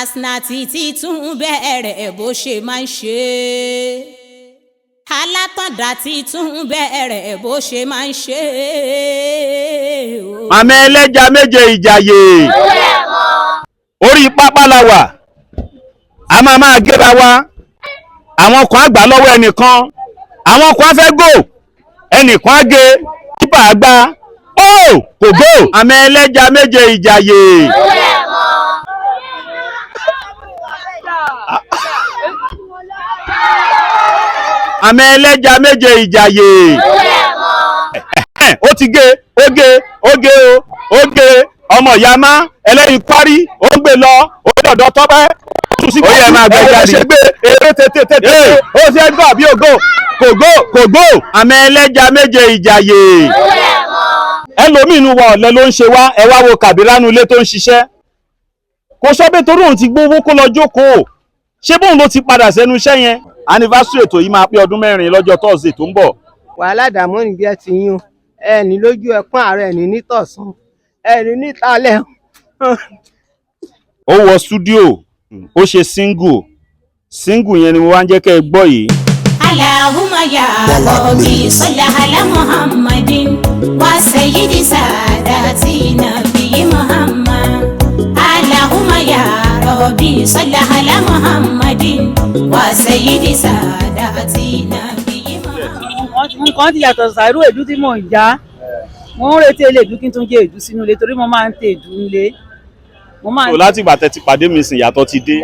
Kàsínàtì ti tún bẹ̀rẹ̀ bó ṣe máa ń ṣe. Alátọ̀dá ti tún bẹ̀rẹ̀ bó ṣe máa ń ṣe. Màmá ẹlẹ́ja méje Ìjàyè. Orí pápá la wà. A máa gẹ́ra wa. Àwọn kan àgbà lọ́wọ́ ẹnìkan. Àwọn kan fẹ́ gò. Ẹnìkan á gé. Kípa àgbà. Ó kò gò. Màmá ẹlẹ́ja méje Ìjàyè. Àmì ẹlẹ́ja méje Ìjàyè. Ó ti gé, ó gé ọmọ ìyá má ẹlẹ́yin parí, ó ń gbé lọ, ó dọ̀dọ̀ tọ́pẹ́. Ó yẹ máa gbé jáde. Ṣé gbé eré tètè, ó ṣe gbọ́ àbí ògo, kò gbó. Àmì ẹlẹ́ja méje Ìjàyè. Ẹlòmínú wa ọ̀lẹ ló ń ṣe wá, ẹ wá wo Kàbíránú ilé tó ń ṣiṣẹ́. Kò sọ pé torí òun ti gbówó kó lọ jókòó. Ṣé bóun ló ti padà sẹ́nu iṣẹ́ yẹn? Anniversary ètò yìí máa pé ọdún 4 lọ́jọ́ Thursday tó ń bọ̀. Wàhálà dààmú níbi ẹ ti yún ẹni lójú ẹpọ́n ààrẹ ẹni nítọ̀sán ẹni nítalẹ̀. Ó wọ studio, ó ṣe single yẹn ni mo wá ń jẹ́ kẹ́ ẹ gbọ́ yìí. Allahumma ya Rabbi salli ala Muhammadin wa sayyidi sadati nabiyyi Muhammad. Allahumma ya Rabbi salli ala Muhammadin wa sayyidi sadati nabiyyi Muhammad. Nǹkan ti yàtọ̀ sàírò èdú tí mò ń já. Mo ń retí eléèdú kí n tún jẹ èdú sínú ilé torí mo máa ń tẹ èdú nílé. So láti ìgbà tẹ́ ti pàdé mi sìn yàtọ̀ ti dé.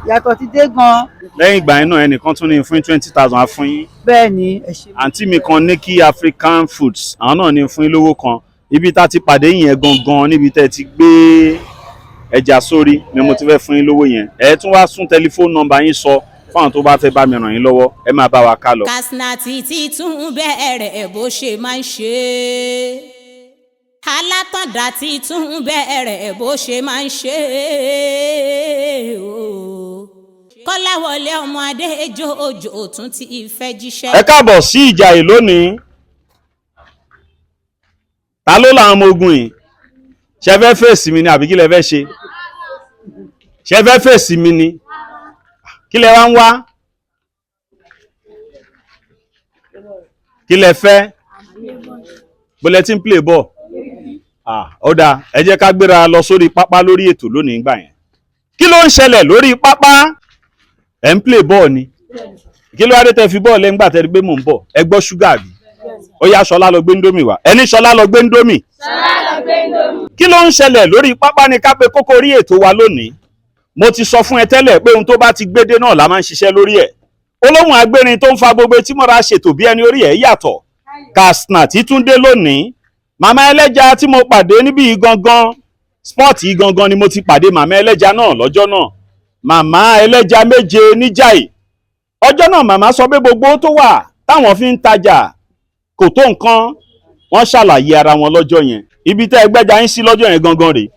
Yàtọ̀ ti dé gan. Lẹ́yìn ìgbà yẹn náà ẹnìkan tún ní fún 20,000 á fún yín. Bẹ́ẹ̀ ni ẹ ṣe. Àǹtí mi kan ní kí African Foods àwọn náà ní fún yín lówó kan. Ibi tá ti pàdé yẹn gangan níbi tẹ́ ti gbé ẹja sórí ni mo ti fẹ́ fún yín lówó yẹn. Ẹ tún wá sún tẹlifóònù nọ́mbà yín sọ fáwọn tó bá fẹ́ bá mi ràn yín lọ́wọ́ ẹ máa bá wa ká lọ. Kàsínàtì ti tún bẹ̀rẹ̀ bó ṣe máa ń ṣe. Alátọ̀dá ti tún bẹ̀rẹ̀ bó ṣe máa ń ṣe. Kọ́láwọlé ọmọ Adéjọ́ òjò tún ti fẹ́ jíṣẹ́. Ẹ káàbọ̀ sí Ìjàyè lónìí. Ta ló làwọn ọmọ ogun yìí? Ṣé fẹ́ fèsì mi ni àbí kí lẹ fẹ́ ṣe? Ṣé fẹ́ fèsì mi ni? Kí lẹ wá ń wá? Kí lẹ fẹ́? Bulletin play ball. Ó dáa, ẹ jẹ́ ká gbéra lọ sórí pápá lórí ètò lónìí gbà yẹn. Kí ló ń ṣẹlẹ̀ lórí pápá? Ẹ ń play ball ni. Kí ló wá dé tẹ́ fi bọ́ọ̀lù lẹ́yìn gbà tẹ́ gbé mò ń bọ̀? Ẹ gbọ́ ṣúgà bí? Ó yá Ṣọlá lọ gbé ndómì wá. Ẹni Ṣọlá lọ gbé ndómì. Kí ló ń ṣẹlẹ̀ lórí pápá ni ká pé kókó orí ètò wa lónìí? Mo ti sọ fún ẹ tẹ́lẹ̀ pé ohun tó bá ti gbédé náà la máa ń ṣiṣẹ́ lórí ẹ̀. Olóhùn agbérin tó ń fa gbogbo tí mọ́ra ṣètò bí ẹni orí ẹ̀ yàtọ̀. Kàsínàtì tún dé lónìí. Màmá ẹlẹ́ja tí mo pàdé níbí gangan, spọ́ọ̀tì gangan ni mo ti pàdé màmá ẹlẹ́ja náà lọ́jọ́ náà. Màmá ẹlẹ́ja méje níjàyè. Ọjọ́ náà màmá sọ pé gbogbo tó wà táwọn fi ń tajà kò tó nǹkan. Wọ́n ṣàlàyé ara wọn lọ́jọ́ yẹn. Ibi tẹ́ ẹgbẹ́ja yín sí lọ́jọ́ yẹn gangan rèé.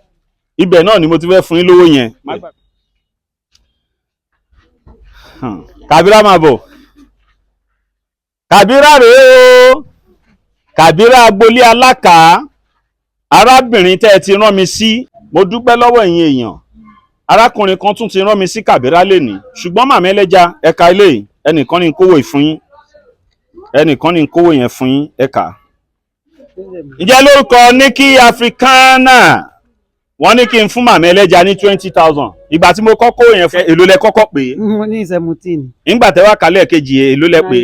Ibẹ̀ náà ni mo ti fẹ́ fún yín lówó yẹn. Kàbírá máa bọ̀. Kàbírá rèé o. Kàbírá agbolé alákà. Arábìnrin tẹ́ ẹ ti rán mi sí. Mo dúpẹ́ lọ́wọ́ ẹ̀yin èèyàn. Arákùnrin kan tún ti rán mi sí Kàbírá lénìí. Ṣùgbọ́n màmá ẹlẹ́ja ẹ̀ka ilé yìí. Ẹnìkan ní kówó ìfún yín. Ẹnìkan ní kówó yẹn fún yín ẹ̀ka. Ǹjẹ́ lórúkọ ní kí Africana wọ́n ní kí n fún màmá ẹlẹ́ja ní 20,000. Ìgbà tí mo kọ́kọ́ yẹn fún èlò lẹ kọ́kọ́ pé. Mo ní 17. Nígbà tẹ́ wá kálẹ̀ kejì èlò lẹ pé.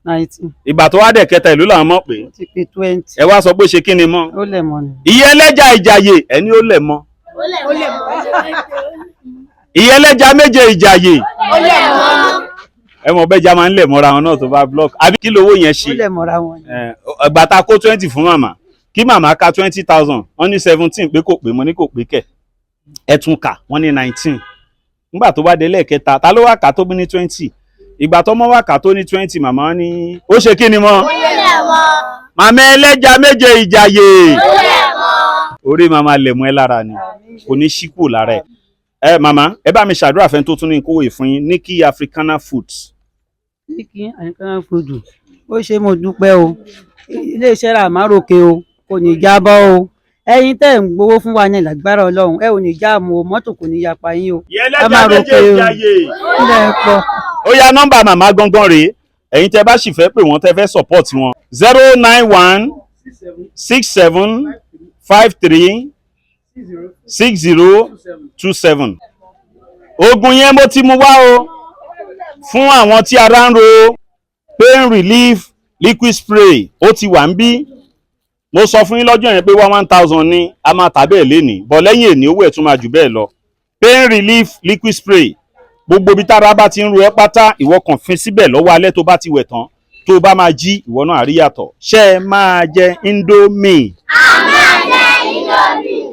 19. Ìgbà tó wá dẹ̀ kẹta èlò làwọn mọ̀ pé. Ó ti pé 20. Ẹ wá sọ pé ṣe kí ni mọ́. Ó lẹ̀ mọ́ ni. Ìyá ẹlẹ́ja Ìjàyè ẹni ó lẹ̀ mọ́. Ìyá ẹlẹ́ja méje Ìjàyè. Ó lẹ̀ mọ́. Ẹ mọ̀ bẹ́jà máa ń lẹ̀ mọ́ra wọn náà tó bá block. Àbí kí lówó yẹn ṣe? Ó lẹ̀ mọ́ra wọn. Ìgbà tá kó 20 fún màmá. Kí màmá ká 20,000. Wọ́n ní 17 pé kò pé mo ní kò pé kẹ̀. Ẹ tún kà wọ́n ní 19. Nígbà tó bá dé lẹ́ẹ̀kẹta ta ló wá kà tó bí ní 20. Ìgbà tó mọ́ wá kà tó ní 20 màmá ní ó ṣe kí ni mọ́? Ó lẹ̀ mọ́. Màmá ẹlẹ́ja méje Ìjàyè. Ó lẹ̀ mọ́. Orí màmá lẹ̀ mọ́ ẹ lára ni. Kò ní ṣíkù lára ẹ̀. Màmá ẹ bá mi ṣàdúrà fẹ́ tó tún ní kówó ìfún yín ní kí Africana Foods. Ní kí Africana Foods. Ó ṣe mo dúpẹ́ o. Ilé iṣẹ́ rà má ròkè o. Kò ní jábọ́ o. ẹ̀yin tẹ́ ń gbowó fún wa ní lágbára Ọlọ́run ẹ ò ní jáàmù o mọ́tò kò ní yapa yín o. ẹ máa rò pé ó yá nọ́mbà màmá gangan rèé ẹ̀yin tẹ́ bá sì fẹ́ pè wọ́n tẹ́ fẹ́ support wọn 09167536027. oògùn yẹn mo ti mú wá o fún àwọn tí ara ń ro pain relief liquid spray ó ti wà ń bí mo sọ fún yín lọ́jọ́ yẹn pé 1000 ni a máa tà bẹ́ẹ̀ lénìí bọ̀ lẹ́yìn èní owó ẹ̀ tún máa jù bẹ́ẹ̀ lọ pain relief liquid spray gbogbo ibi tára bá ti ń ro ẹ́ pátá ìwọ kàn fin síbẹ̀ lọ́wọ́ alẹ́ tó bá ti wẹ̀ tán tó bá máa jí ìwọ náà àríyàtọ̀ ṣé ẹ máa jẹ indomie. a máa jẹ indomie.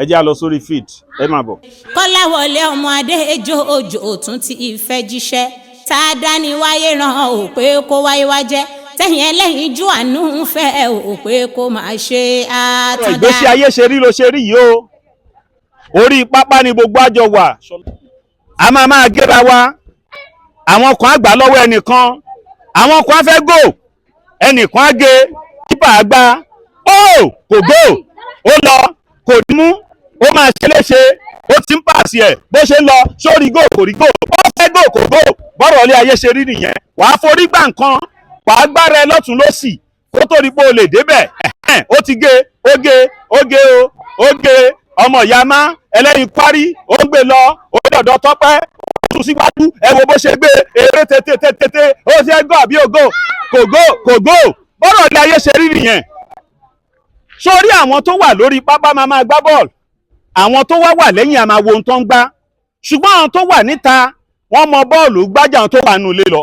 ẹ jẹ́ á lọ sórí feed ẹ máa bọ̀. Kọ́láwọlé ọmọ Adéjọ́ òjò tún ti ìfẹ́ jíṣẹ́ tá a dání wáyé ràn ó pé kó wáyé wá jẹ́ tẹ̀yìn ẹlẹ́yin jú àánú ń fẹ́ ò pé kó máa ṣe àtàndá. ìgbésí ayé ṣe rí ló ṣe rí yìí o orí pápá ni gbogbo àjọ wà a máa gẹ́ra wa àwọn kan àgbà lọ́wọ́ ẹnìkan àwọn kan fẹ́ gò ẹnìkan á gé kípa àgbà ó kò gò ó lọ kò mú ó máa ṣe léṣe ó ti ń pàṣẹ ẹ̀ bó ṣe ń lọ sórí gò kò rí gò ó fẹ́ gò kò gò bọ́rọ̀ ilé ayé ṣe rí nìyẹn wàá forí gbà nǹkan wàá gbára ẹ lọ́tún lọ́sì kó tó rí pé o lè débẹ̀ ó ti gé ó gé ó gé ó gé ọmọ ìyá má ẹlẹ́yin parí ó ń gbé lọ ó dọ̀dọ̀ tọ́pẹ́ ó tún síwájú ẹ wo bó ṣe gbé eré tètè ó ṣe gò àbí ògò kò gò bọ́rọ̀ ilé ayé ṣe rí nìyẹn sórí àwọn tó wà lórí pápá máa gbá bọ́ọ̀lù àwọn tó wà lẹ́yìn a máa wo ohun tó ń gbá ṣùgbọ́n àwọn tó wà níta wọ́n mọ bọ́ọ̀lù gbájà àwọn tó wà nù ilé lọ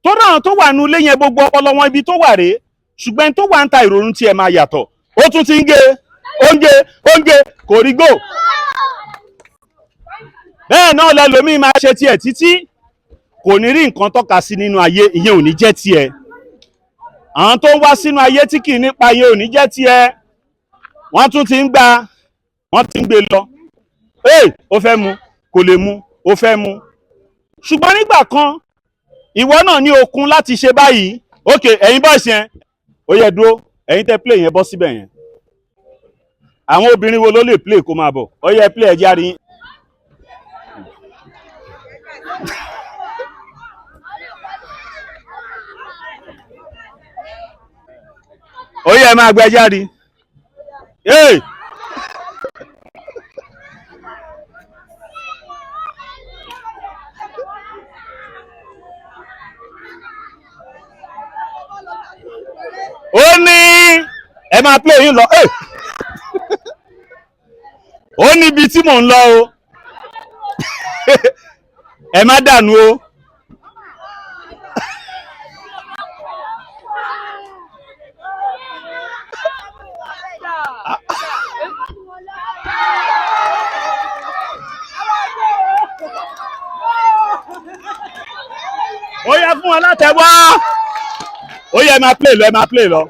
tó ráwọn tó wà nù ilé yẹn gbogbo ọpọlọ wọn ibi tó wà rèé ṣùgbọ́n tó wà ń ta ìrònú tí ẹ máa yàtọ̀ ó tún ti ń gé oúnjẹ kò rí gò bẹ́ẹ̀ náà lẹ́lòmíì máa ṣe tiẹ̀ títí kò ní rí nǹkan tọ́ka sí nínú ayé ìyẹn ò ní jẹ́ tiẹ̀ àwọn tó ń wá sínú ayé tí kì í nípa ayé ò ní jẹ́ tiẹ̀ wọ́n tún ti ń gbà wọ́n ti ń gbé lọ ó fẹ́ mu kò lè mu ó fẹ́ mu ṣùgbọ́n nígbà kan ìwọ náà ní okun láti ṣe báyìí ok ẹ̀yin bọ́ọ̀sì yẹn ó yẹ dúró ẹ̀yin tẹ́ play yẹn bọ́ síbẹ̀ yẹn àwọn obìnrin wo ló lè play kó máa bọ̀ ó yẹ play ẹ̀já rí ó yẹ máa gbẹ ẹ̀já rí ó ní ẹ máa play yín lọ ó ní ibi tí mò ń lọ o ẹ má dànù o ó yẹ fún wọn látẹ̀wọ́ ó yẹ ẹ máa play lọ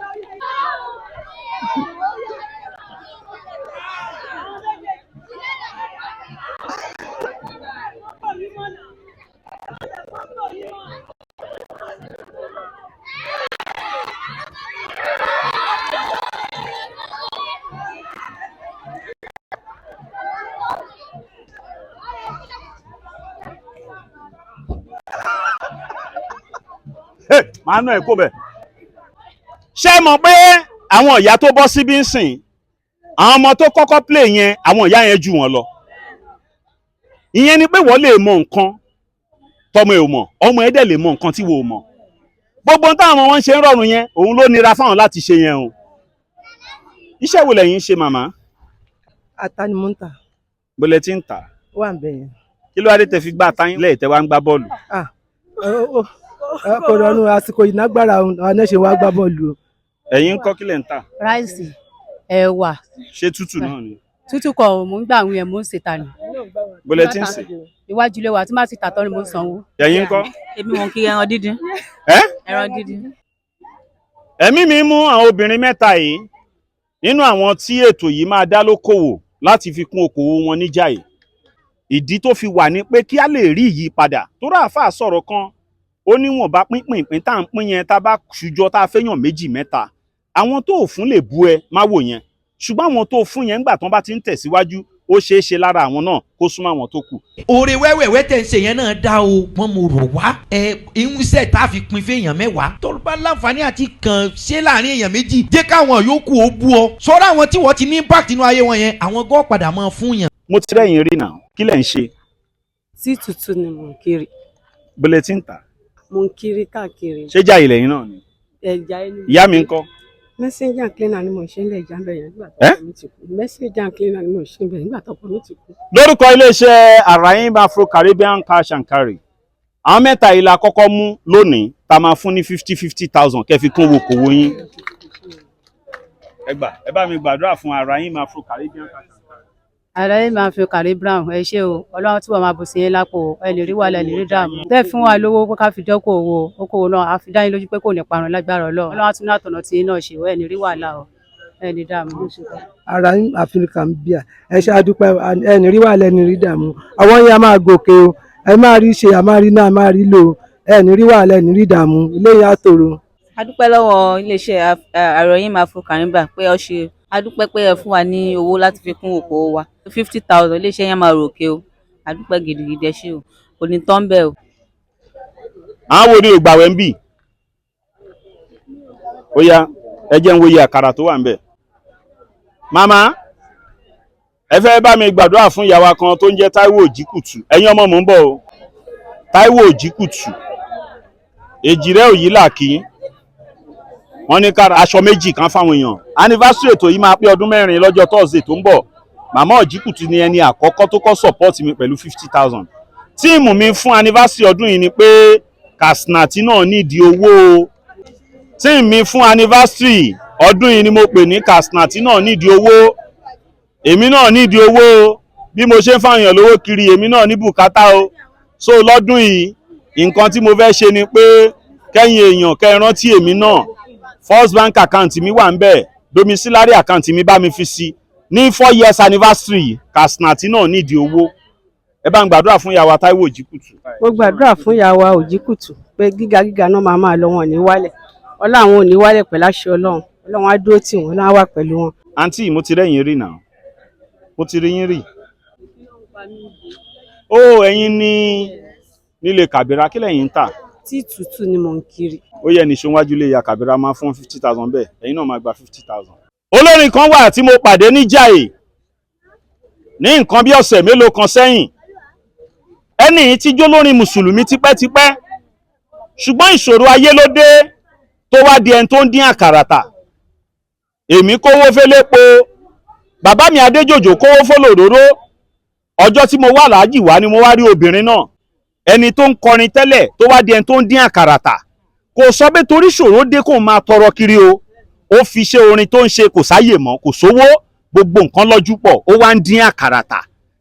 màá nù ẹ kó bẹ ṣé mọ̀ pé àwọn ìyá tó bọ́ síbí ń sìn àwọn ọmọ tó kọ́kọ́ play yẹn àwọn ìyá yẹn jù wọ́n lọ ìyẹn ni pé wọ́n lè mọ nǹkan tọmọ ẹ ò mọ̀ ọmọ ẹ dẹ̀ lè mọ nǹkan tí wọ́n ò mọ̀ gbogbo táwọn wọn ṣe ń rọrùn yẹn òun ló nira fáwọn láti ṣe yẹn o iṣẹ́ wo lẹ̀yin ń ṣe màmá. ata ni mo ń tà. bọ́lẹ̀ tí ń tà. wà ń bẹ̀ yẹn. kí ló wá dé tẹ fi gbá táyín lẹ́yìn tẹ wá ń gbá bọ́ọ̀lù. kò rọrùn àsìkò ìnágbára àwọn ẹ̀ṣẹ̀ wa gbá bọ́ọ̀lù. ẹ̀yin ń kọ́ kí lẹ̀ ń tà. ráìsì ẹ̀wà. ṣé tútù náà ni. tútù kọ mò ń gbà àwọn yẹn mò ń ṣe ta ni. bọ́lẹ̀ tí ń sè. iwájú ilé wa tí má ti tà tán ni mò ń sanwó. ẹ̀yin ń kọ́. èmi wọn kiri ẹran dídín. ẹran dídín. ẹ̀mí mi mú àwọn obìnrin mẹ́ta yìí nínú àwọn tí ètò yìí máa dá lókòwò láti fi kún okòwò wọn ní Ìjàyè ìdí tó fi wà ní pé kí a lè rí ìyípadà tó rà fà sọ̀rọ̀ kan ó níwọ̀n bá pínpín tá à ń pín yẹn tá a bá ṣùjọ tá a fẹ́yàn méjì mẹ́ta àwọn tó ò fún lè bú ẹ má wò yẹn ṣùgbọ́n àwọn tó fún yẹn ńgbà tán bá ti ń tẹ̀síwájú ó ṣeé ṣe lára àwọn náà kó súnmọ́ àwọn tó kù. Oore wẹ́wẹ̀wẹ́ tẹ̀ ń ṣe yẹn náà dá o wọ́n mo rò wá ìhúnṣẹ́ tá a fi pin fún èèyàn 10 tó bá láǹfààní àti kàn ṣe láàrin èèyàn 2 jẹ́ káwọn yòókù ó bú ọ sọ́ra àwọn tí wọ́n ti ní impact nínú ayé wọn yẹn àwọn gan padà máa fún yàn. mo ti rẹ́yìn rí náà kí lẹ̀ ń ṣe. tí tútù ni mò ń kiri. bẹ́lẹ̀ tí ń tà. mò ń kiri káàkiri. ṣé Ìjàyè lẹ́yìn náà ni. Ìjàyè ni. ìyá mi ń kọ́. messenger cleaner ni mo ṣe ń lẹ̀ ìjà bẹ̀rẹ̀ nígbà tó kọ́ mi ti kú. messenger cleaner ni mo ṣe ń bẹ̀rẹ̀ nígbà tó kọ́ mi ti kú. lórúkọ iléeṣẹ́ Awọn Afro-Caribbean Cash and Carry àwọn mẹ́ta yìí la kọ́kọ́ mú lónìí tá a máa fún ní 50,000 kẹ́ fi kún owó kòwò yín. ẹ bá mi gbàdúrà fún Awọn Afro-Caribbean Cash and Carry. Awọn Afro-Caribbean ẹ ṣé o Ọlọ́run tí wọ́n máa bù sí yín lápò ẹ lè rí wàhálà ẹ lè rí dààmú. tẹ́ fún wa lówó pé ká fi dọ́kọ̀ owó okòwò náà a fi dá yín lójú pé kò ní parun lágbára Ọlọ́run á tún ní àtọ̀nà tí yín náà ṣe ẹ lè rí wàhálà o ẹ lè dààmú. Awọn Afro-Caribbean ẹ ṣe àdúpẹ́ ẹ ní rí wàhálà ẹ ní rí dààmú àwọn yẹn a máa gòkè o ẹ máa rí ṣe a máa rí náà a máa rí lò ẹ ní rí wàhálà ẹ ní rí dààmú ilé yẹn á tòrò. A dúpẹ́ lọ́wọ́ iléeṣẹ́ Awọn Afro-Caribbean pé ọ ṣe a dúpẹ́ pé ẹ fún wa ní owó láti fi kún okòwò wa 50,000 iléeṣẹ́ yẹn máa ròkè o a dúpẹ́ gidigidi ẹ ṣé o kò ní tán bẹ́ẹ̀ o. àwọn wo ni ògbàwẹ̀ ń bì ó yá ẹ jẹ́ ń wo iye àkàrà tó wà ń bẹ̀. màmá ẹ fẹ́ bá mi gbàdúrà fún ìyàwó kan tó ń jẹ́ Táíwò Òjìkùtù ẹ̀yin ọmọ mò ń bọ̀ o Táíwò Òjìkùtù èjìrẹ́ òyì làkì wọ́n ní kára aṣọ 2 kan fáwọn èèyàn anniversary ètò yìí máa pé ọdún 4 lọ́jọ́ Thursday tó ń bọ̀ màmá Òjìkùtù ni ẹni àkọ́kọ́ tó kọ́ support mi pẹ̀lú 50,000 tíìmù mi fún anniversary ọdún yìí ni pé Kasnati náà nídìí owó tíìmù mi fún anniversary ọdún yìí ni mo pè ní Kasnati náà nídìí owó èmi náà nídìí owó bí mo ṣe ń fáwọn èèyàn lówó kiri èmi náà ní bùkátà o so lọ́dún yìí nǹkan tí mo fẹ́ ṣe ni pé kẹ́yìn èèyàn kẹ́ rántí èmi náà First Bank account mi wà ń bẹ̀ domiciliary account mi bá mi fi sí ní 4 years anniversary Kasnati náà nídìí owó ẹ bá ń gbàdúrà fún ìyàwó Táíwò Òjìkùtù. mo gbàdúrà fún ìyàwó Òjìkùtù pé gíga náà máa lọ wọn ní wálẹ̀ ọlá àwọn ò ní wálẹ̀ pẹ̀lú àṣẹ Ọlọ́run á dúró tì wọ́n Ọlọ́run á wà pẹ̀lú wọn. àǹtí mo ti rẹ́yìn rí náà mo ti rí yín rí. ó ẹ̀yin ní nílé Kàbírà kí lẹ́yìn ń tà. tí tútù ni mò ń kiri. ó yẹ ní ṣọwájú ilé ìyá Kàbírà máa fún 50,000 bẹ́ẹ̀ ẹ̀yin náà máa gba 50,000. olórin kan wà tí mo pàdé ní Ìjàyè ní nǹkan bí ọ̀sẹ̀ mélòó kan sẹ́yìn ẹni tí jó lórin mùsùlùmí tipẹ́tipẹ́ ṣùgbọ́n ìṣòro ayé ló dé tó wá di ẹni tó ń dín àkàrà tà èmi kówó félépo bàbá mi Adéjòjò kówó fólòróró ọjọ́ tí mo wà láàjì wá ni mo wá rí obìnrin náà ẹni tó ń kọrin tẹ́lẹ̀ tó wá di ẹni tó ń dín àkàrà tà kò sọ pé torí ṣòro dé kó máa tọrọ kiri o ó fi ṣe orin tó ń ṣe kò sáyè mọ́ kò sówó gbogbo nǹkan lọ́jú pọ̀ ó wá ń dín àkàrà tà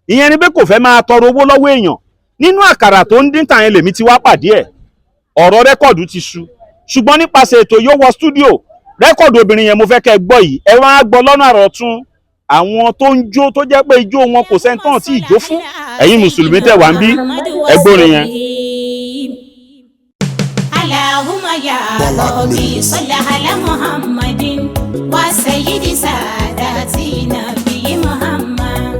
ìyẹn ni pé kò fẹ́ máa tọrọ owó lọ́wọ́ èèyàn nínú àkàrà tó ń dín tàn yẹn lèmi ti wá pàdé ẹ̀ ọ̀rọ̀ rẹ́kọ̀dù ti sú ṣùgbọ́n nípasẹ̀ ètò yóò wọ stúdíò rẹ́kọ̀dù obìnrin yẹn mo fẹ́ kẹ́ ẹ gbọ́ yìí ẹ wá gbọ́ lọ́nà àrọ̀tún àwọn tó ń jó tó jẹ́ pé ijó wọn kò sẹ́ńtàn tí ìjó fún ẹ̀yin mùsùlùmí tẹ̀ wá ń bí ẹ gbórin yẹn. Allahumma ya Rabbi salli ala Muhammadin wa sayyidi sadati nabiyyi Muhammad.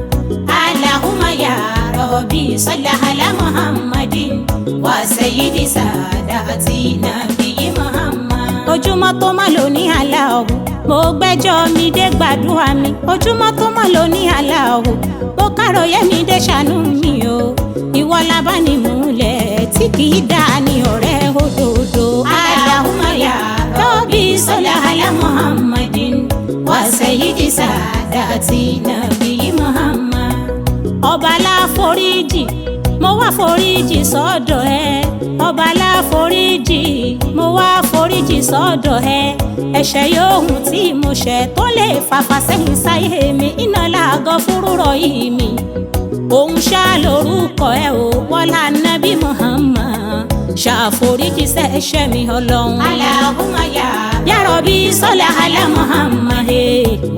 Allahumma ya Rabbi salli ala Muhammadin wa sayyidi sadati nabiyyi Muhammad. Ojúmọ́ tó má lò ní aláwọ̀ mo gbẹ́jọ́ mi dé gbàdúrà mi ojúmọ́ tó má lò ní aláwọ̀ mo káròyé mi dé ṣàánú mi o ìwọ lábánimúlẹ̀ tí kì í dá ní ọ̀rẹ́ òdodo. Allahumma ya Rabbi salli ala Muhammadin wa sayyidi sadati nabiyyi Muhammad. ọba láforíjì mo wá foríjì sọ́dọ̀ ẹ ọba láforíjì mo wá foríjì sọ́dọ̀ ẹ ẹ̀ṣẹ̀ yòówù tí mo ṣẹ̀ tó lè fàfà sẹ́yìn sáyé mi iná làgọ́ fúrúrọ̀ yìí mi òun ṣá lórúkọ ẹ ò wọlá nábì Muhammad ṣàforíjì sẹ́ṣẹ̀ mi Ọlọ́run. Allahumma ya Rabbi salli ala Muhammad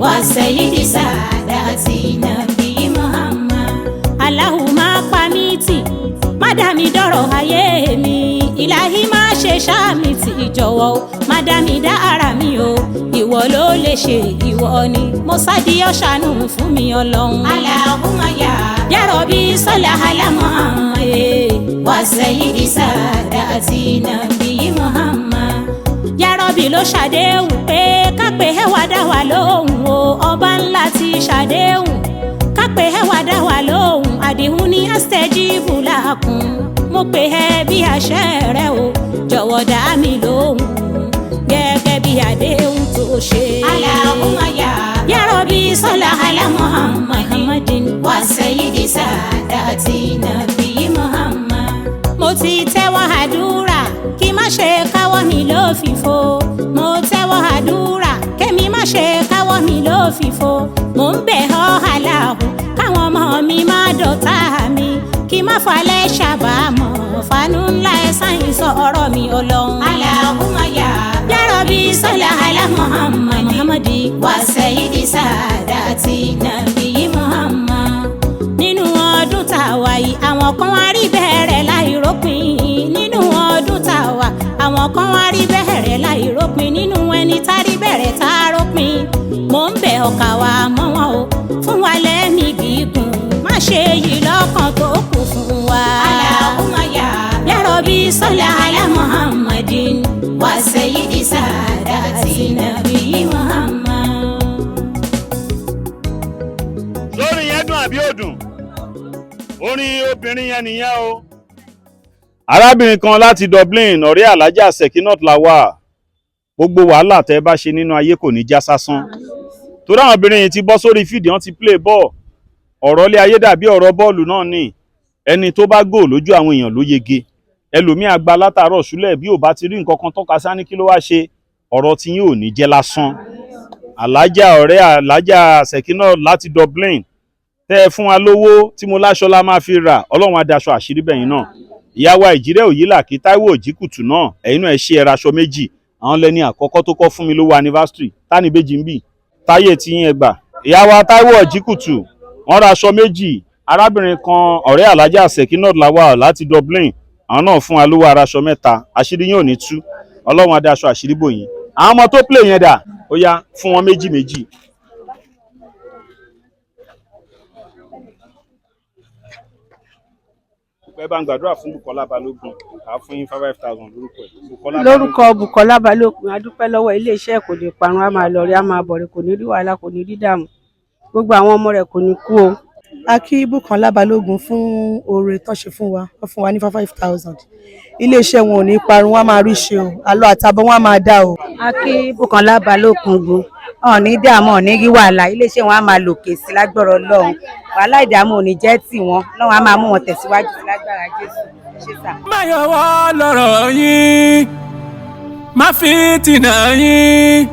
wa sayyidi sadati nabiyyi Muhammad. Allahumma pa mí tì má dá mi dọ̀rọ̀ ayé mi ìlàhí má ṣe ṣá mi tì jọ̀wọ́ má dá mi dá ara mi o ìwọ ìwọ ló lè ṣe ìwọ ni mo sádìyọ ṣàánú fún mi ọlọ́run. Allahumma ya Rabbi salli ala Muhammad wa sayyidi sadati nabiyyi Muhammad. Ya Rabbi ló ṣàdéhùn pé kápẹ́ ẹ̀ wá dá wa lóhùn o ọba ńlá ti ṣàdéhùn kápẹ́ ẹ̀ wá dá wa lóhùn àdéhùn ní astajibu lakum mo pè ẹ́ bí àṣẹ rẹ o jọ̀wọ́ dá mi lóhùn gẹ́gẹ́ bí àdéhùn tó ṣe. Allahumma ya Rabbi salli ala Muhammadin wa sayyidi sadati nabiyyi Muhammad. Mo ti tẹ́wọ́ àdúrà kí má ṣe káwọ́ mi lófìfo. Mo tẹ́wọ́ àdúrà kẹ́mi má ṣe káwọ́ mi lófìfo. Mo ń bẹ̀ ọ́ Allahu káwọn ọmọ mi má dọ̀tá mi kí má falẹ̀ ṣàbámọ̀ fanú ńlá ẹ̀ sáyìn sọ̀rọ̀ mi ọlọ́run. Allahumma ya Rabbi salli ala Muhammadi wa sayyidi sadati nabiyyi Muhammad. Nínú ọdún tá a wà yìí àwọn kan wá rí bẹ̀rẹ̀ láì rópin. Nínú ọdún tá a wà àwọn kan wá rí bẹ̀rẹ̀ láì rópin. Nínú ẹni tá rí bẹ̀rẹ̀ tá a rópin. Mo ń bẹ̀ ọkà wa mọ́ wọn o fún wa lẹ́mìí gígùn má ṣe yìí lọ́kàn tó kù fún wa. Allahumma ya Rabbi salli ala Muhammadin wa sayyidi sadati nabiyyi Muhammad. Sórí yẹn dùn àbí ò dùn? Orin obìnrin yẹn nìyẹn o. Arábìnrin kan láti Dublin ọ̀rẹ́ Alájà Sekinat Lawal. Gbogbo wàhálà tẹ́ bá ṣe nínú ayé kò ní já sásán. Torí àwọn obìnrin yìí ti bọ́ sórí fídì wọ́n ti play ball. Ọ̀rọ̀ lé ayé dàbí ọ̀rọ̀ bọ́ọ̀lù náà ni. Ẹni tó bá gò lójú àwọn èèyàn ló yege. Ẹlòmíì àgbà látàárọ̀ ṣúlẹ̀ bí ò bá ti rí nǹkan kan tọ́ka sá ní kí ló wá ṣe ọ̀rọ̀ tí yín ò ní jẹ́ lásán. Alájà ọ̀rẹ́ Alájà Sekinat láti Dublin tẹ́ ẹ fún wa lówó tí mo láṣọ la máa fi rà Ọlọ́run á daṣọ àṣírí bẹ̀yìn náà. Ìyàwó Ìjírẹ́ òyìnlá kí Táíwò Òjìkùtù náà ẹ̀yin náà ẹ ṣe ẹraṣọ méjì àwọn lẹ́ni àkọ́kọ́ tó kọ́ fún mi lówó anniversary tani bèjì ń bì táyé tí yín ẹgbà. Ìyàwó Táíwò Òjìkùtù wọ́n ra aṣọ méjì arábìnrin kan ọ̀rẹ́ Alájà Sekinat Lawal láti Dublin àwọn náà fún wa lówó araṣọ mẹ́ta àṣírí yín ò ní tú Ọlọ́run á daṣọ àṣírí bò yín. Àwọn ọmọ tó play yẹn dà ó yá fún wọn méjì méjì. Ẹ bá ń gbàdúrà fún Bukola Balógun à fún yín 5,000 lórúkọ ẹ̀. Lórúkọ Bukola Balógun a dúpẹ́ lọ́wọ́ iléeṣẹ́ kò lè parun a máa lọ rí a máa bọ̀ rí kò ní rí wàhálà kò ní rí dààmú gbogbo àwọn ọmọ rẹ̀ kò ní kú o. A kí Bukola Balógun fún oore tó ṣe fún wa wọ́n fún wa ní 5,000 iléeṣẹ́ wọn ò ní parun wọ́n máa rí ṣe o àlọ́ àtàbọ̀ wọn máa dá o. A kí Bukola Balógun gun ọ̀ní dààmú ọ̀ní rí wàhálà iléeṣẹ́ wọn á máa lòkè sí lágbára Ọlọ́run wàhálà ìdààmú ò ní jẹ́ tì wọ́n Ọlọ́run á máa mú wọn tẹ̀síwájú sí lágbára Jésù ṣe sà. Má yọwọ́ lọ́rọ̀ yín má fi tìǹà yín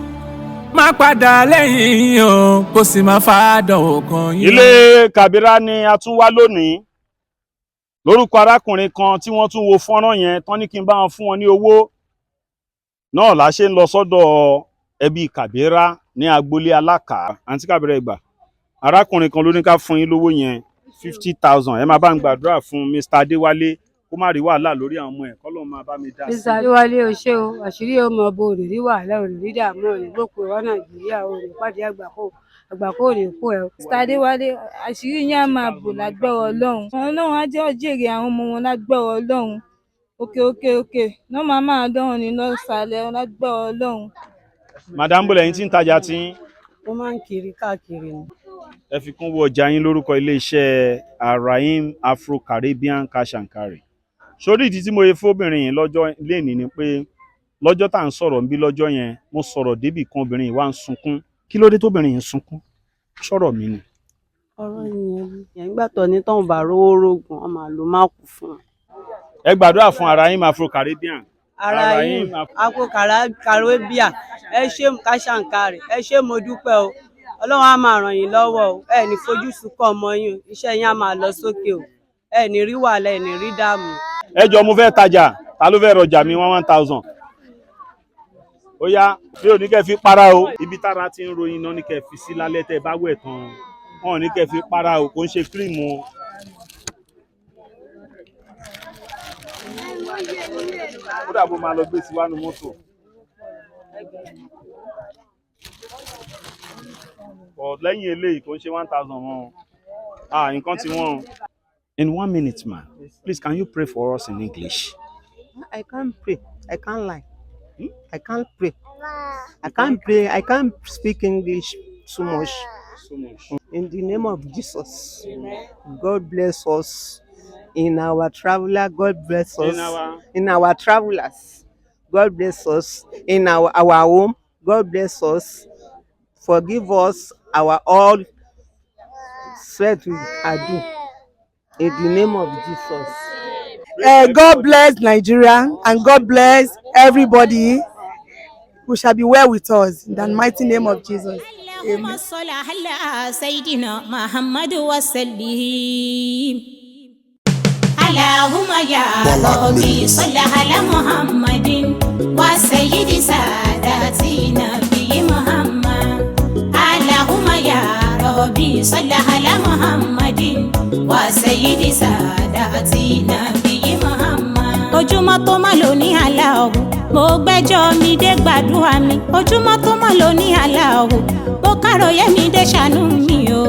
má padà lẹ́yìn yín o kò sì má fàdánwò kan yín. Ilé Kàbírá ni a tún wá lónìí lórúkọ arákùnrin kan tí wọ́n tún wo fọ́nrán yẹn tán ní kí n bá wọn fún wọn ní owó náà la ṣe ń lọ sọ́dọ̀ ẹbí Kàbírá ní agboolé Alákà àǹtí Kàbírá ìgbà arákùnrin kan ló ní ká fún yín lówó yẹn 50,000 ẹ máa bá ń gbàdúrà fún Mr. Adéwálé kó má rí wàhálà lórí àwọn ọmọ ẹ̀ kọ́lọ́run máa bá mi dá sí. Mr. Adéwálé o ṣé o àṣírí ọmọ ọbọ òní rí wàhálà òní rí dààmú òní gbòkú ọ̀rọ̀ Nàìjíríà òní pàdé àgbàkó òní kú ẹ. Mr. Adéwálé àṣírí yín á máa bò lágbára Ọlọ́run Ọlọ́run á jẹ́ ọjẹ́rìí àwọn ọmọ wọn lágbára Ọlọ́run òkè náà máa dánwò ní lọ́sàlẹ̀ lágbára Ọlọ́run. Madam bọ́lá yín tí ń tajà tí Mo máa ń kiri káàkiri ni. ẹ fi kún owó ọjà yín lórúkọ iléeṣẹ́ Arahim Afro Caribbean Cash and Carry. Sórí ìdí tí mo yẹ fóbìnrin yìí lọ́jọ́ lénìí ni pé lọ́jọ́ tá à ń sọ̀rọ̀ ń bí lọ́jọ́ yẹn mo sọ̀rọ̀ débì kan obìnrin yìí wá ń sunkún kí ló dé tóbìnrin yìí ń sunkún sọ̀rọ̀ mi ni. Ọ̀rọ̀ yẹn nígbà tó ní tóun bá rówó rógùn ọmọ àlò máa kú fún un. Ẹ gbàdúrà fún Arahim Afro Caribbean. Arahim Afro Caribbean ẹ ṣé Cash and Carry ẹ ṣé mo dúpẹ́ o Ọlọ́run á máa ràn yín lọ́wọ́ o ẹ ní fojú sunkún ọmọ yín iṣẹ́ yín á máa lọ sókè o ẹ ní rí wàhálà ẹ ní rí dààmú. Ẹ jọ mo fẹ́ tajà ta ló fẹ́ rọjà mi 1,000. Ó yá bí ò ní kẹ́ fi para o ibi tára ti ń ròyìn náà ní kẹ́ fi sí lálẹ́ tẹ́ bá wẹ̀ tán wọn ò ní kẹ́ fi para o kò ń ṣe kírìmù o. Ó dàbò máa lọ gbé sí wánú mọ́tò. but lẹ́yìn eléyìí kò ń ṣe 1,000 wọn. Nǹkan tí wọ́n. In 1 minute, man, please can you pray for us in English? I can't pray. I can't lie. I can't pray. I can't pray. I can't speak English so much. In the name of Jesus, God bless us. In our traveler, God bless us. In our travelers, God bless us. In our home, God bless us. Forgive us our all sweat we are do. In the name of Jesus. God bless Nigeria and God bless everybody. We shall be well with us in the mighty name of Jesus. Allahumma salli ala Sayyidina Muhammad wa sallim. Allahumma ya Rabbi salli ala Muhammadin wa sayyidi sadati Nabi Muhammad. Allahumma ya Rabbi salli ala Muhammadin wa sayyidi sadati Nabi Muhammad. Ojúmọ́ tó mọ́ ló ní Allahu, mo gbẹ́jọ́ mi dé gbàdúrà mi. Ojúmọ́ tó mọ́ ló ní Allahu, mo káròyé mi dé ṣàánú mi o.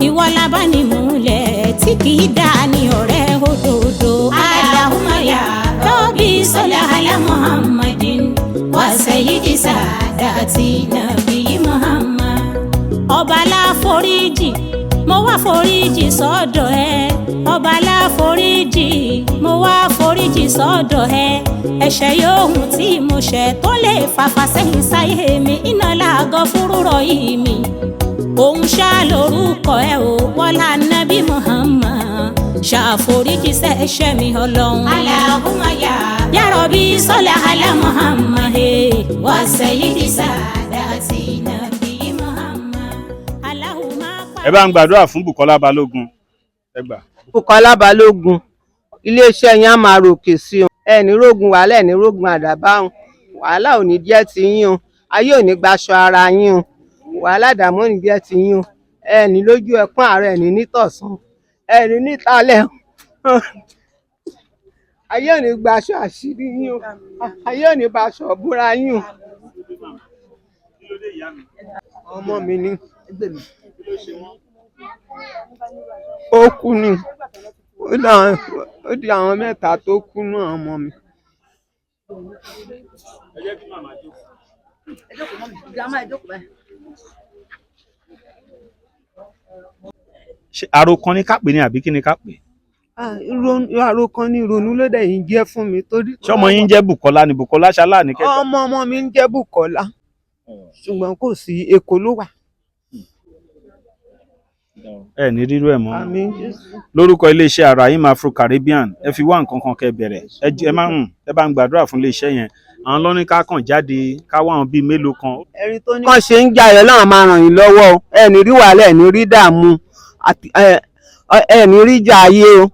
Ìwọ lábánimúlẹ̀ tí kì í dá ní ọ̀rẹ́ òdodo. Allahumma ya Rabbi salli ala Muhammadin wa sayyidi sadati Nabi Muhammad. Ọba láforíjì, mo wá foríjì sọ́dọ̀ ẹ. Ọba láforíjì, mo wá foríjì sọ́dọ̀ ẹ. Ẹ̀ṣẹ̀ yòówù tí mo ṣẹ̀ tó lè fàfà sẹ́yìn sáyé mi. Iná làgọ́ fúrúrọ̀ yìí mi. Òun ṣá lórúkọ ẹ o, wọlá Nábì Muhammad. Ṣàforíjì sẹ́ṣẹ̀ mi Ọlọ́run. Allahumma ya Rabbi salli ala Muhammad wa sayyidi sadati Nabi Muhammad. Allahumma. Ẹ bá ń gbàdúrà fún Bùkọ́lá Balógun. Ẹ gbà. Bùkọ́lá Balógun, iléeṣẹ́ yín á máa ròkè sí o. Ẹni rógun wàhálà, ẹni rógun àdàbáhùn. Wàhálà ò ní jẹ́ ti yín o. Ayé ò ní gbaṣọ ara yín o. Wàhálà dààmú ò ní jẹ́ ti yín o. Ẹni lójú ẹpọ́n ààrẹ ẹni nítọ̀sán. Ẹni nítalẹ̀. Ayé ò ní gbaṣọ àṣírí yín o. Ayé ò ní baṣọ búra yín o. Ọmọ mi ni. Ó kú ni. Ó di àwọn mẹ́ta tó kú náà ọmọ mi. Ṣé àròkàn ni ká pè ní àbí kí ni ká pè? Àròkàn ni ìrònú ló dẹ̀ yín jẹ́ fún mi torí. Ṣé ọmọ yín jẹ́ Bùkọ́lá ni Bùkọ́lá ṣálá ní kẹta? Ọmọ mi ń jẹ́ Bùkọ́lá ṣùgbọ́n kò sí Èkó ló wà. Ẹ ní rírú ẹ̀ mọ́. Lórúkọ iléeṣẹ́ Awọn Afro Caribbean, ẹ fi wá nǹkan kan kẹ́ bẹ̀rẹ̀. Ẹ bá ń gbàdúrà fún iléeṣẹ́ yẹn. Àwọn lọ́ní ká kàn jáde ká wá àwọn bíi mélòó kan. Ẹni tó ní kàn ṣe ń jà yẹn náà máa ràn yín lọ́wọ́. Ẹ ní rí wàhálà, ẹ ní rí dààmú, ẹ ní rí jà ayé o.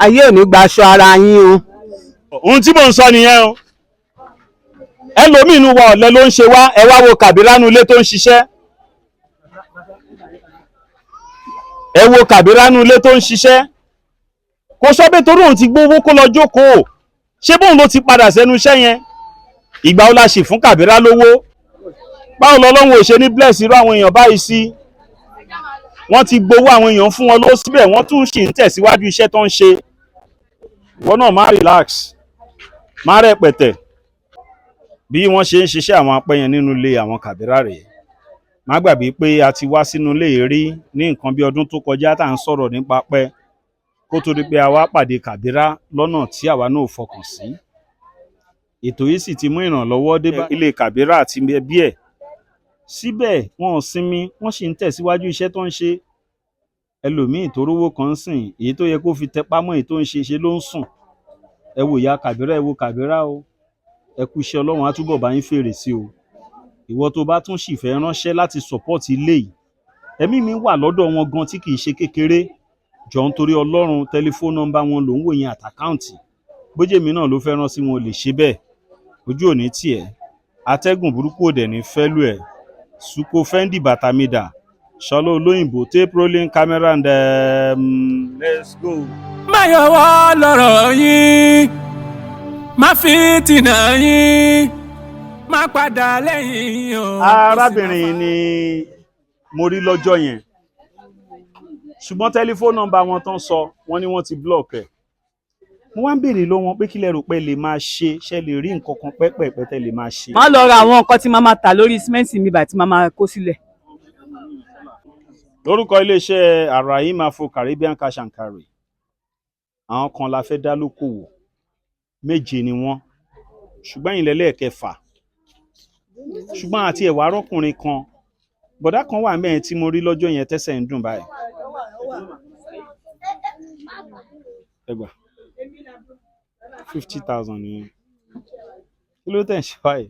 Ayé ò ní gbaṣọ ara yín o. Ohun tí mò ń sọ nìyẹn o. Ẹlòmíì inú wa ọ̀lẹ ló ń ṣe wá, ẹ wá wo Kàbíránú ilé tó ń ṣiṣẹ́. Ẹ wo Kàbíránú ilé tó ń ṣiṣẹ́. Kò sọ pé torí òun ti gbówó kó lọ jókòó. Ṣé bóun ló ti padà sẹ́nu iṣẹ́ yẹn? Ìgbà wo la ṣì fún Kàbírá lówó? Báwo lọ́lọ́run ò ṣe ní bless irú àwọn èèyàn báyìí sí? Wọ́n ti gbowó àwọn èèyàn fún wọn lówó síbẹ̀, wọ́n tún ṣì ń tẹ̀síwájú iṣẹ́ tó ń ṣe. Wọ́n náà má relax, má rẹpẹ̀tẹ̀. Bí wọ́n ṣe ń ṣiṣẹ́ àwọn apẹ́yẹn nínú ilé àwọn Kàbírá rèé. Má gbàgbé pé a ti wá sínú ilé rí ní nǹkan bí ọdún tó kọjá tá à ń sọ̀rọ̀ nípa pẹ́ kó tó di pé a wá pàdé Kàbírá lọ́nà tí àwa náà fọkàn sí. Ètò yìí sì ti mú ìrànlọ́wọ́ dé bá ilé Kàbírá àti ẹbí ẹ̀. Síbẹ̀ wọn ò sinmi, wọ́n sì ń tẹ̀síwájú iṣẹ́ tó ń ṣe. Ẹlòmíì tó rówó kan sìn, èyí tó yẹ kó fi tẹpá mọ́ èyí tó ń ṣe ló ń sùn. Ẹ wò ìyá Kàbírá, ẹ wo Kàbírá o. Ẹ kú iṣẹ́, Ọlọ́run á túbọ̀ bá yín fèrè sí o. Ìwọ tó bá tún sì fẹ́ ránṣẹ́ láti support ilé yìí, ẹ̀mí mi wà lọ́dọ̀ wọn gan tí kì í ṣe kékeré. Jọ̀ọ́ nítorí Ọlọ́run, tẹlifóònù nọ́mbà wọn ló ń wò yẹn àtàkáùntì. Bójé mi náà ló fẹ́ rán sí wọn lè ṣe bẹ́ẹ̀. Ojú òní tiẹ̀, atẹ́gùn burúkú òdẹ̀ ní fẹ́lú ẹ̀. Suko Fendi Batamida, Ṣọlá olóyìnbó, tape rolling camera and let's go. Má yọwọ́ lọ́rọ̀ yín, má fi tìǹà yín, má padà lẹ́yìn o. Arábìnrin ni mo rí lọ́jọ́ yẹn ṣùgbọ́n tẹlifóònù nọ́mbà wọn tán sọ wọ́n ní wọ́n ti block ẹ̀ mo wá ń béèrè lọ́wọ́ wọn pé kí lẹ rò pé lè máa ṣe lè rí nǹkan kan pẹ́pẹ́pẹ́ tẹ́ lè máa ṣe. má lọ ra àwọn nǹkan tí màá máa tà lórí símẹ́ǹtì mi báyìí tí màá máa kó sílẹ̀. lórúkọ iléeṣẹ́ Awọn Afro Caribbean Cash and Carry àwọn kan la fẹ́ dá lókòwò 7 ni wọ́n ṣùgbọ́n ìyìnlẹ̀ lẹ́ẹ̀kẹfà ṣùgbọ́n àti ẹ̀wà arọ́kùnrin kan bọ̀dá kan wà mẹ́rin tí mo rí lọ́jọ́ yẹn tẹ́sẹ̀ ń dùn báyìí. ẹgbà 50,000 nìyẹn kí ló tẹ̀ ń ṣe báyìí.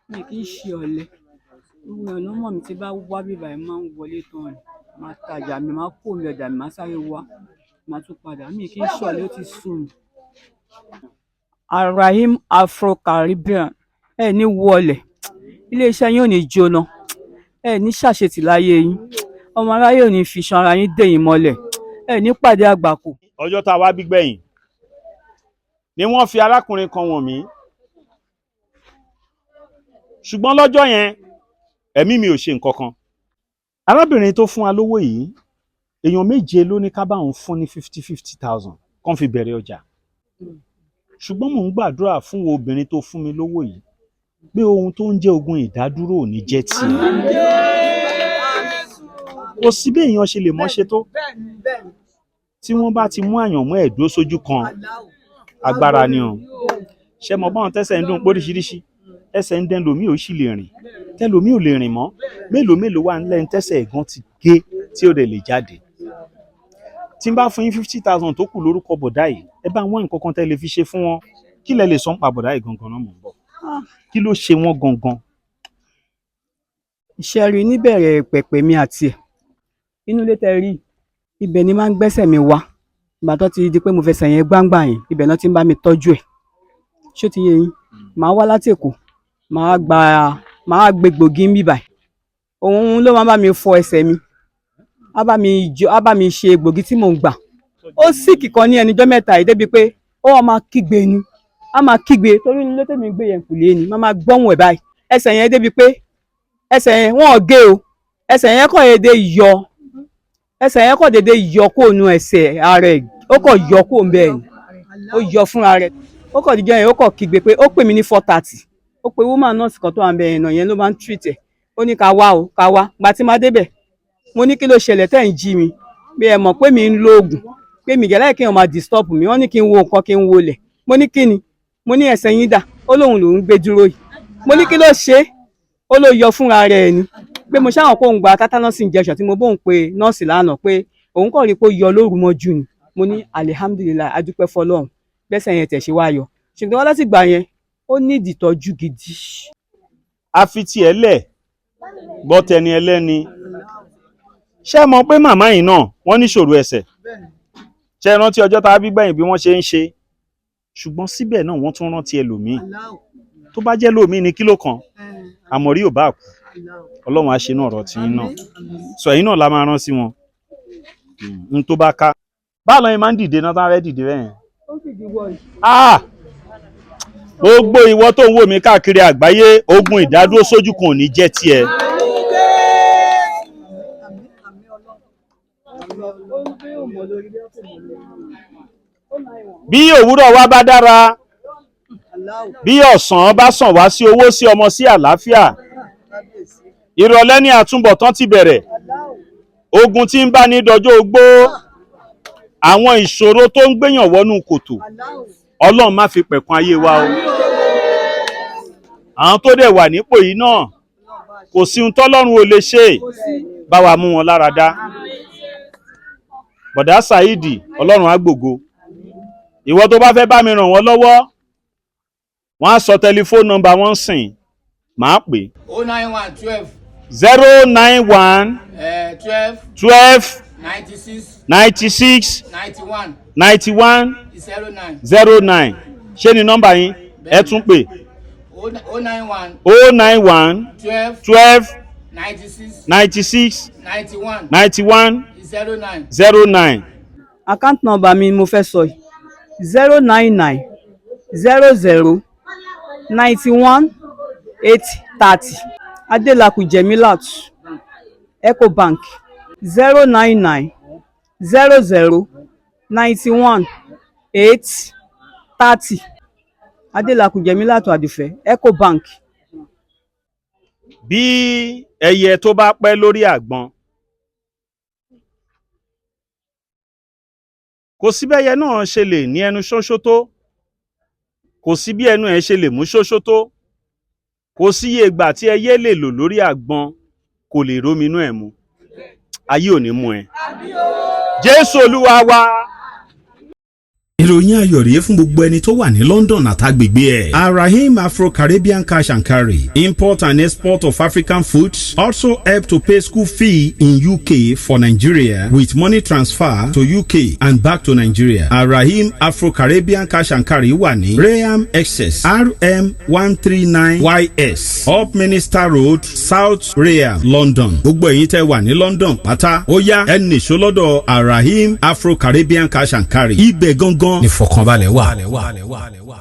mi kì í ṣe ọ̀lẹ gbogbo ọ̀nà mọ̀ mi tí bá wá bíbá ẹ̀ máa ń wọlé tán rẹ̀ máa tajà mi máa kó mi ọjà mi máa sáré wá máa tún padà mi kì í ṣe ọ̀lẹ ó ti sùn mí. Awọn Afro Caribbean ẹ ní wọlé iléeṣẹ́ yín ò ní jóná ẹ ní ṣàṣetì láyé yín ọmọ aráyé ò ní fi ṣan ara yín dè yín mọ́lẹ̀ ẹ ní pàdé àgbákò. ọjọ́ tá a wá gbígbẹ̀yìn ni wọ́n fi arákùnrin kan wọ̀n mí ṣùgbọ́n lọ́jọ́ yẹn ẹ̀mí mi ò ṣe nǹkan kan. arábìnrin tó fún wa lówó yìí èèyàn 7 ló ní ká bá òun fún ní 50,000 kán fi bẹ̀rẹ̀ ọjà ṣùgbọ́n mò ń gbàdúrà fún obìnrin tó fún mi lówó yìí pé ohun tó ń jẹ́ ogun ìdádúró ò ní jẹ́ tiẹ̀. kò sí bí èèyàn ṣe lè mọ́ṣe tó tí wọ́n bá ti mú àyànmọ́ ẹ̀ dúró sójú kan agbára ni o ṣe mọ̀ báwọn tẹ́sẹ̀ ń dùn póríṣiríṣi ẹsẹ̀ ń dẹ́n lòmí ò sì lè rìn tẹ́lòmí ò lè rìn mọ́ mélòó wà nílẹ̀ tẹ́sẹ̀ ẹ̀gán ti gé tí ó dẹ̀ lè jáde. tí n bá fún yín 50,000 tó kù lórúkọ bọ̀dá yìí ẹ bá wọn nǹkan kan tẹ́ lè fi ṣe fún wọn kí lẹ lè sọ ń pa bọ̀dá yìí gangan náà mò ń bọ̀ kí ló ṣe wọ́n gangan. iṣẹ́ rí níbẹ̀rẹ̀ pẹ̀pẹ̀ mi àti ẹ̀ inú ilé tẹ rí ibẹ̀ ni máa ń gbẹ́sẹ̀ mi wá ìgbà tó ti di pé mo fẹsẹ̀ yẹn gbáǹgbà yẹn ibẹ̀ náà ti ń bá mi tọ́jú ẹ̀ ṣó ti yé yín màá wá láti Èkó màá gbé gbòógì ń bíbà òun ló máa bá mi fọ ẹsẹ̀ mi á bá mi ṣe gbòógì tí mò ń gbà ó sì kíkan ní ẹnijọ́ mẹ́ta yìí débi pé ó wà máa kígbe ni á máa kígbe torí ilé tèmi gbé yẹn kùlé ni máa gbọ́hùn ẹ̀ báyìí ẹsẹ̀ yẹn débi pé ẹsẹ̀ yẹn wọ́n ò gé o ẹsẹ̀ yẹn kọ̀ dédé yọ kó nu ẹsẹ̀ ara ẹ̀ ó kọ̀ yọ kó ń bẹ́ẹ̀ ni ó yọ fúnra rẹ̀ ó kọ̀ díjọ́ yẹn ó kọ̀ kígbe pé ó pè mí ní 4:30 ó pe woman nurse kan tó wà ń bẹ yẹn náà yẹn ló máa ń treat ẹ̀ ó ní ká wá gba tí máa débẹ̀ mo ní kí ló ṣẹlẹ̀ tẹ́ ń jí mi bí ẹ mọ̀ pé mi ń lo oògùn pé mi gẹ́lẹ́ kí n máa disturb mi wọ́n ní kí n wo nǹkan kí n wo lẹ̀ mo ní kí ni mo ní ẹsẹ̀ yín dà ó lóun lòún gbé dúró yìí mo ní kí ló ṣe ó ló yọ fúnra rẹ̀ ni pé mo ṣáwọn kó ń gba tetanus injection tí mo bóun pe nọ́ọ̀sì lánàá pé òun kàn rí pé ó yọ lóru mọ́jú ni mo ní alihamdulilayi adúpẹ́ fọlọ́run bẹ́sẹ̀ yẹn tẹ̀ ṣe wá yọ ṣùgbọ́n láti gbà yẹn ó ní ìdìtọ́jú gidi. a fi tiẹ̀ lẹ̀ gbọ́ tẹni ẹlẹ́ni ṣé mọ̀ pé màmá yìí náà wọ́n níṣòro ẹsẹ̀ ṣé rántí ọjọ́ tá a bí gbẹ̀yìn bí wọ́n ṣe ń ṣe ṣùgbọ́n síbẹ̀ náà wọ́n tún rántí ẹlòmíì tó bá jẹ́ lòmíì ní kílò kan àmọ̀rí ò bá kú ọlọ́run á ṣe náà ọ̀rọ̀ tí yín náà sọ yín náà la máa rán sí wọn n tó bá ká báwo lọ́yìn máa ń dìde náà tá a fẹ́ dìde bẹ́ẹ̀ yẹn. gbogbo ìwọ tó ń wò mí káàkiri àgbáyé ogun ìdádúró sójú kan ò ní jẹ́ tiẹ̀. bí òwúrọ̀ wa bá dára bí ọ̀sán bá sàn wá sí owó sí ọmọ sí àlàáfíà ìrọ̀lẹ́ ní àtúbọ̀tán ti bẹ̀rẹ̀ ogun tí ń bá ní dọjọ́ ogbó àwọn ìṣòro tó ń gbéyàn wọnú kòtò ọlọ́run má fi pẹ̀kun ayé wa o àwọn tó dẹ̀ wà nípò yìí náà kò sí ohun tọ́lọ́run ò lè ṣe bá wa mú wọn lára dá bọ̀dá Saidi ọlọ́run á gbògo ìwọ tó bá fẹ́ bá mi ràn wọ́n lọ́wọ́ wọ́n á sọ tẹlifóònù nọ́mbà wọn sìn máa pè 091 12 96 91 09 ṣé ni nọ́mbà yín ẹ tún pè 091 12 96 91 09. account number mi mo fẹ́ sọ yìí 099 00 91 830. Adelaku Jemilat, Ecobank 099 00 91 830. Adelaku Jemilat Adufe, Ecobank. bí ẹyẹ tó bá pẹ́ lórí àgbọn kò sí bẹ́yẹ náà ṣe lè ní ẹnu ṣóṣó tó, kò sí bí ẹnu ẹ̀ ṣe lè mú ṣóṣó tó, kò sí iye ìgbà tí ẹyẹ lè lò lórí àgbọn kò lè róminú ẹ̀ mu. Ayé ò ní mú ẹ. Jésù Olúwa wa. Ìròyìn ayọ̀ rèé fún gbogbo ẹni tó wà ní London àtàgbègbè ẹ̀. Arahim Afro-Caribbean Cash and Carry, import and export of African foods, also help to pay school fee in UK for Nigeria with money transfer to UK and back to Nigeria. Arahim Afro-Caribbean Cash and Carry wà ní Graham Excess RM 139YS Up Minister Road, South Graham, London. Gbogbo ẹ̀yin tẹ́ wà ní London pátá, ó yá ẹ nìṣó lọ́dọ̀ Arahim Afro-Caribbean Cash and Carry. Ibẹ̀ gangan ní fọkànbalẹ̀ wà.